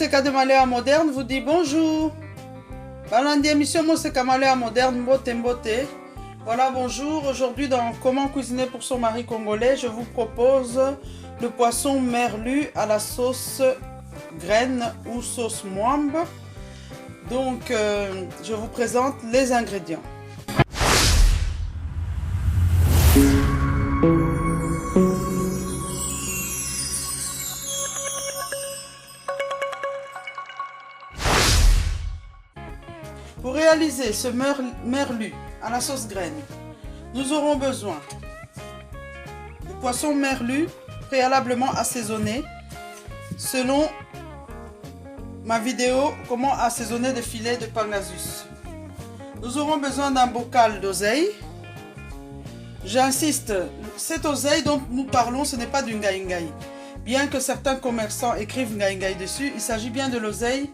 c'est Kademalea Moderne vous dit bonjour. Balandi émission moi c'est Kamalea Moderne Mbote Mbote. Voilà, bonjour. Aujourd'hui dans Comment cuisiner pour son mari congolais, je vous propose le poisson merlu à la sauce graine ou sauce moambe. Donc je vous présente les ingrédients. Pour réaliser ce merlu à la sauce graine, nous aurons besoin du poisson merlu préalablement assaisonné selon ma vidéo comment assaisonner des filets de pangasius. Nous aurons besoin d'un bocal d'oseille. J'insiste, cette oseille dont nous parlons, ce n'est pas du ngaï-ngaï. Bien que certains commerçants écrivent ngaï-ngaï dessus, il s'agit bien de l'oseille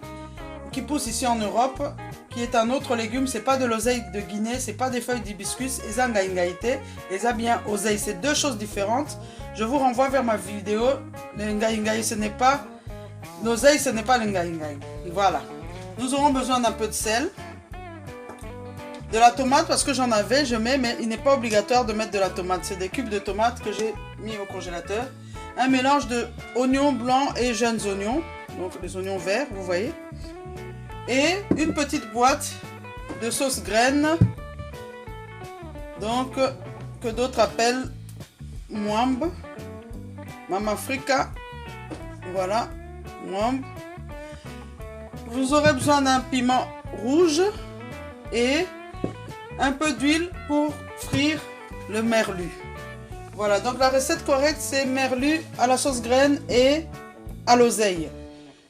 qui pousse ici en Europe, qui est un autre légume. C'est pas de l'oseille de Guinée, c'est pas des feuilles d'hibiscus, et ça ngaï-ngaïté, et ça bien oseille, c'est deux choses différentes. Je vous renvoie vers ma vidéo. Le ngaï-ngaï, ce n'est pas l'oseille, ce n'est pas le ngaï-ngaï. Voilà. Nous aurons besoin d'un peu de sel, de la tomate parce que j'en avais, je mets, mais il n'est pas obligatoire de mettre de la tomate. C'est des cubes de tomates que j'ai mis au congélateur. Un mélange de oignons blancs et jeunes oignons, donc les oignons verts, vous voyez. Et une petite boîte de sauce graine, donc que d'autres appellent moambe, mamafrika, voilà, moambe. Vous aurez besoin d'un piment rouge et un peu d'huile pour frire le merlu. Voilà, donc la recette correcte c'est merlu à la sauce graine et à l'oseille.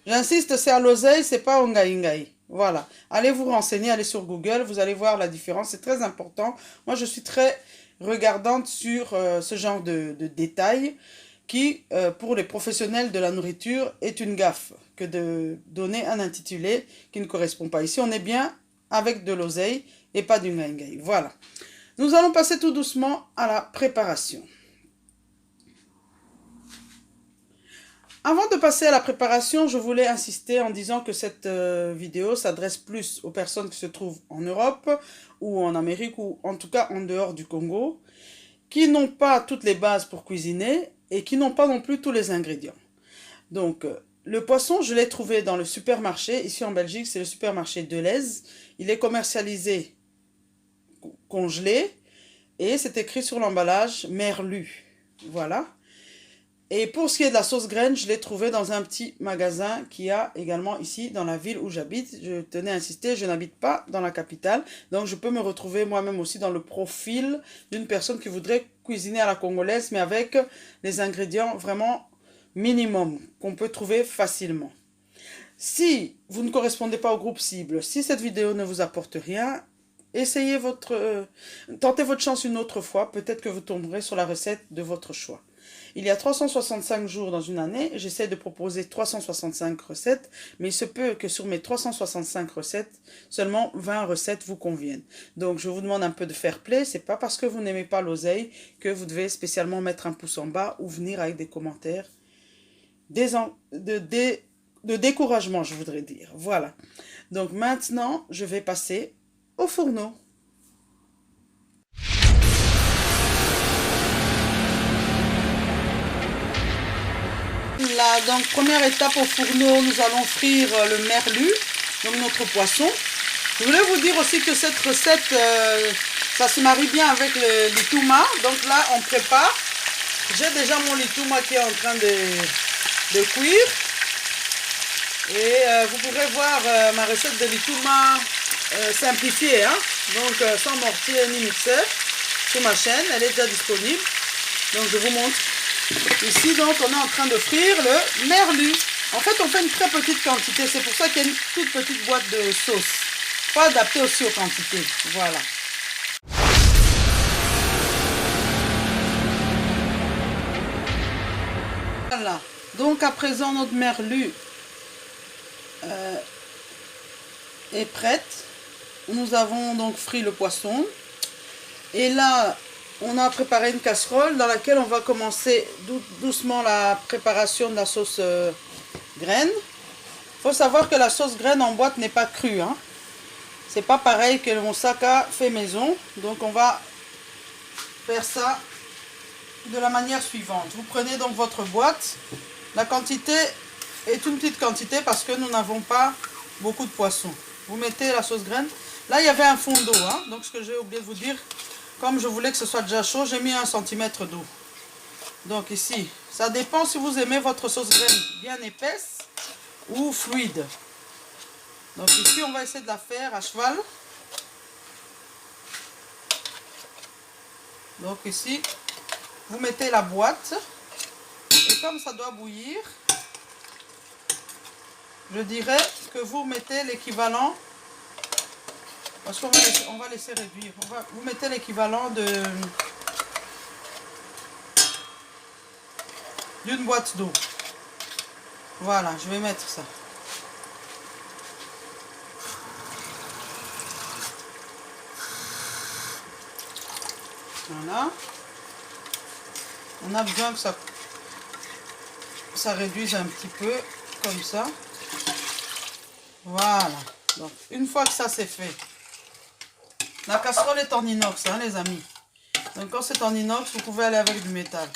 J'insiste, c'est à l'oseille, c'est pas au ngaï-ngaï. Voilà. Allez vous renseigner, allez sur Google, vous allez voir la différence, c'est très important. Moi, je suis très regardante sur ce genre de détails qui, pour les professionnels de la nourriture, est une gaffe que de donner un intitulé qui ne correspond pas. Ici, on est bien avec de l'oseille et pas du ngaï-ngaï. Voilà. Nous allons passer tout doucement à la préparation. Avant de passer à la préparation, je voulais insister en disant que cette vidéo s'adresse plus aux personnes qui se trouvent en Europe ou en Amérique ou en tout cas en dehors du Congo, qui n'ont pas toutes les bases pour cuisiner et qui n'ont pas non plus tous les ingrédients. Donc, le poisson, je l'ai trouvé dans le supermarché. Ici en Belgique, c'est le supermarché Delhaize. Il est commercialisé congelé et c'est écrit sur l'emballage merlu. Voilà. Et pour ce qui est de la sauce graine, je l'ai trouvé dans un petit magasin qui a également ici dans la ville où j'habite. Je tenais à insister, je n'habite pas dans la capitale. Donc je peux me retrouver moi-même aussi dans le profil d'une personne qui voudrait cuisiner à la congolaise, mais avec les ingrédients vraiment minimum qu'on peut trouver facilement. Si vous ne correspondez pas au groupe cible, si cette vidéo ne vous apporte rien, essayez tentez votre chance une autre fois. Peut-être que vous tomberez sur la recette de votre choix. Il y a 365 jours dans une année, j'essaie de proposer 365 recettes, mais il se peut que sur mes 365 recettes, seulement 20 recettes vous conviennent. Donc je vous demande un peu de fair play, c'est pas parce que vous n'aimez pas l'oseille que vous devez spécialement mettre un pouce en bas ou venir avec des commentaires de découragement, je voudrais dire. Voilà. Donc maintenant, je vais passer au fourneau. Là, donc première étape au fourneau, nous allons frire le merlu, donc notre poisson. Je voulais vous dire aussi que cette recette, ça se marie bien avec le litouma. Donc là, on prépare. J'ai déjà mon litouma qui est en train de cuire. Et vous pourrez voir ma recette de litouma simplifiée, hein? Donc sans mortier ni mixeur, sur ma chaîne. Elle est déjà disponible. Donc je vous montre. Ici, donc, on est en train de frire le merlu. En fait, on fait une très petite quantité. C'est pour ça qu'il y a une toute petite boîte de sauce. Pas adapté aussi aux quantités. Voilà. Voilà. Donc, à présent, notre merlu est prête. Nous avons donc frit le poisson. Et là, on a préparé une casserole dans laquelle on va commencer doucement la préparation de la sauce graine. Faut savoir que la sauce graine en boîte n'est pas crue, hein. C'est pas pareil que le moussaka fait maison. Donc on va faire ça de la manière suivante. Vous prenez donc votre boîte. La quantité est une petite quantité parce que nous n'avons pas beaucoup de poissons. Vous mettez la sauce graine. Là, il y avait un fond d'eau, hein. Donc ce que j'ai oublié de vous dire, comme je voulais que ce soit déjà chaud, j'ai mis 1 centimètre d'eau. Donc ici, ça dépend si vous aimez votre sauce graine bien épaisse ou fluide. Donc ici, on va essayer de la faire à cheval. Donc ici, vous mettez la boîte. Et comme ça doit bouillir, je dirais que vous mettez l'équivalent, parce qu'on va laisser réduire. Vous mettez l'équivalent d'une boîte d'eau. Voilà, je vais mettre ça. Voilà. On a besoin que ça réduise un petit peu, comme ça. Voilà. Donc, une fois que ça c'est fait, la casserole est en inox, hein, les amis. Donc, quand c'est en inox, vous pouvez aller avec du métal.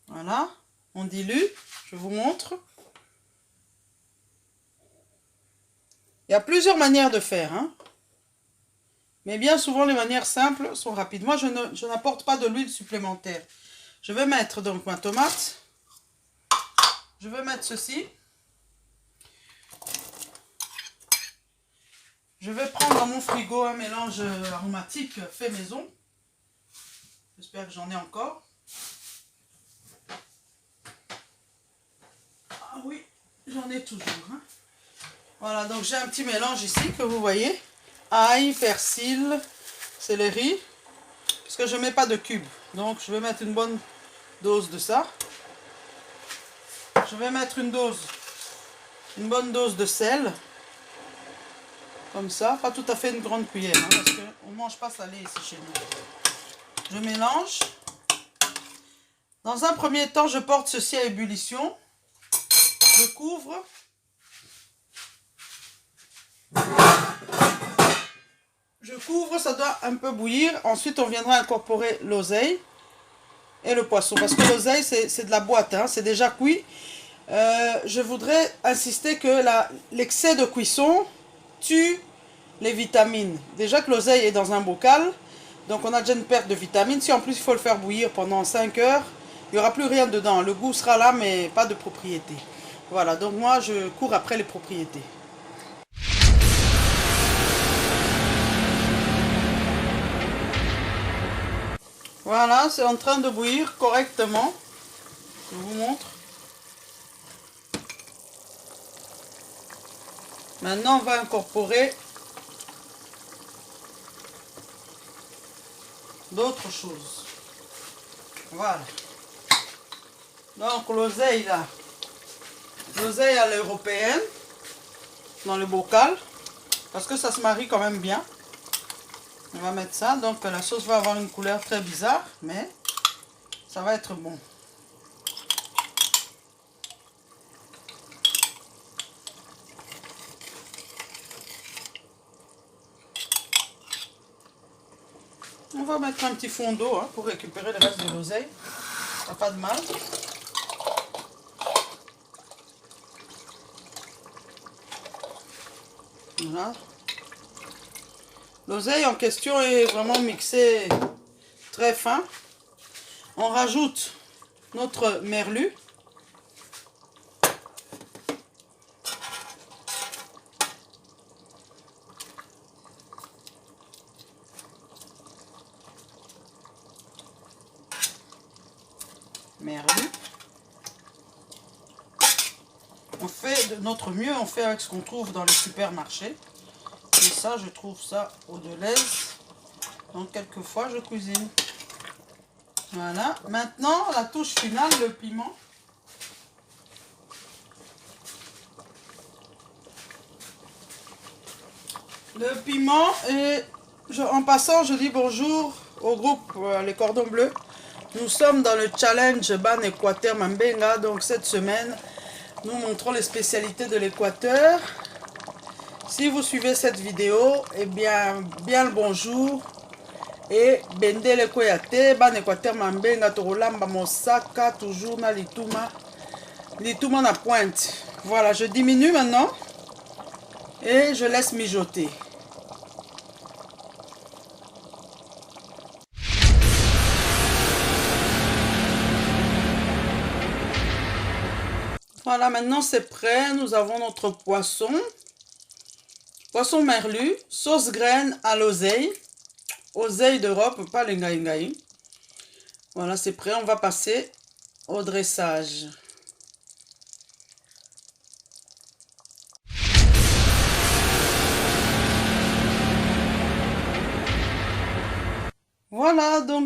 Voilà. On dilue. Je vous montre. Il y a plusieurs manières de faire, hein. Mais bien souvent, les manières simples sont rapides. Moi, je n'apporte pas de l'huile supplémentaire. Je vais mettre donc ma tomate. Je vais mettre ceci. Je vais prendre dans mon frigo un mélange aromatique fait maison. J'espère que j'en ai encore. Ah oui, j'en ai toujours, hein. Voilà, donc j'ai un petit mélange ici que vous voyez. Ail, persil, céleri. Parce que je ne mets pas de cubes. Donc je vais mettre une bonne dose de ça. Je vais mettre une bonne dose de sel. Comme ça. Pas tout à fait une grande cuillère. Hein, parce qu'on ne mange pas salé ici chez nous. Je mélange. Dans un premier temps, je porte ceci à ébullition. Je couvre. Je couvre, ça doit un peu bouillir. Ensuite, on viendra incorporer l'oseille et le poisson. Parce que l'oseille, c'est de la boîte, hein, c'est déjà cuit. Je voudrais insister que l'excès de cuisson tue les vitamines. Déjà que l'oseille est dans un bocal, donc on a déjà une perte de vitamines. Si en plus il faut le faire bouillir pendant 5 heures, il n'y aura plus rien dedans. Le goût sera là, mais pas de propriété. Voilà, donc moi je cours après les propriétés. Voilà, c'est en train de bouillir correctement. Je vous montre. Maintenant, on va incorporer d'autres choses. Voilà. Donc, l'oseille là. L'oseille à l'européenne. Dans le bocal. Parce que ça se marie quand même bien. On va mettre ça. Donc, la sauce va avoir une couleur très bizarre. Mais ça va être bon. On va mettre un petit fond d'eau hein, pour récupérer le reste de l'oseille. Ça n'a pas de mal. Voilà. L'oseille en question est vraiment mixée très fin. On rajoute notre merlu. On fait de notre mieux, on fait avec ce qu'on trouve dans les supermarchés. Et ça, je trouve ça au Delhaize. Donc, quelquefois, je cuisine. Voilà. Maintenant, la touche finale, le piment. Le piment, et en passant, je dis bonjour au groupe Les Cordons Bleus. Nous sommes dans le challenge Ban Équateur Mambenga. Donc cette semaine, nous montrons les spécialités de l'Équateur. Si vous suivez cette vidéo, eh bien le bonjour. Et Bendele Koyate, Ban Équateur Mambenga, Torolamba Mosaka, toujours na Lituma. Lituma na pointe. Voilà, je diminue maintenant. Et je laisse mijoter. Voilà, maintenant c'est prêt. Nous avons notre poisson. Poisson merlu, sauce graine à l'oseille. Oseille d'Europe, pas les ngaï. Voilà, c'est prêt. On va passer au dressage. Voilà, donc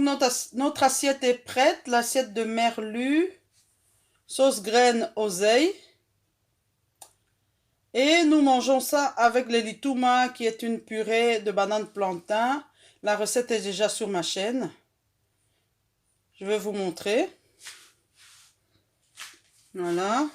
notre assiette est prête. L'assiette de merlu. Sauce graine oseille. Et nous mangeons ça avec le lituma qui est une purée de banane plantain. La recette est déjà sur ma chaîne. Je vais vous montrer. Voilà.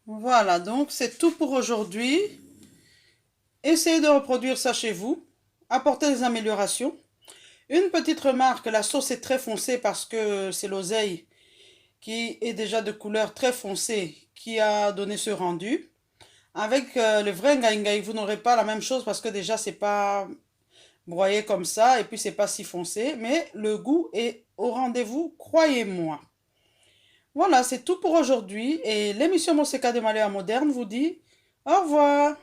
Voilà, donc c'est tout pour aujourd'hui. Essayez de reproduire ça chez vous. Apportez des améliorations. Une petite remarque, la sauce est très foncée parce que c'est l'oseille qui est déjà de couleur très foncée qui a donné ce rendu. Avec le vrai ngaï, vous n'aurez pas la même chose parce que déjà c'est pas broyé comme ça et puis c'est pas si foncé. Mais le goût est au rendez-vous, croyez-moi. Voilà, c'est tout pour aujourd'hui et l'émission Moseka de Maléa Moderne vous dit au revoir.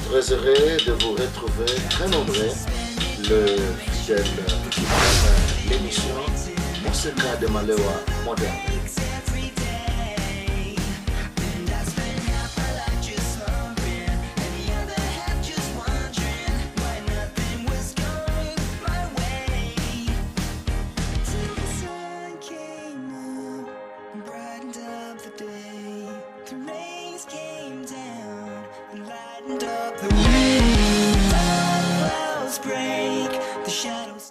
Très heureux de vous retrouver très nombreux, le fidèle l'émission Moseka de Maléa Moderne. The wind, the clouds break, the shadows.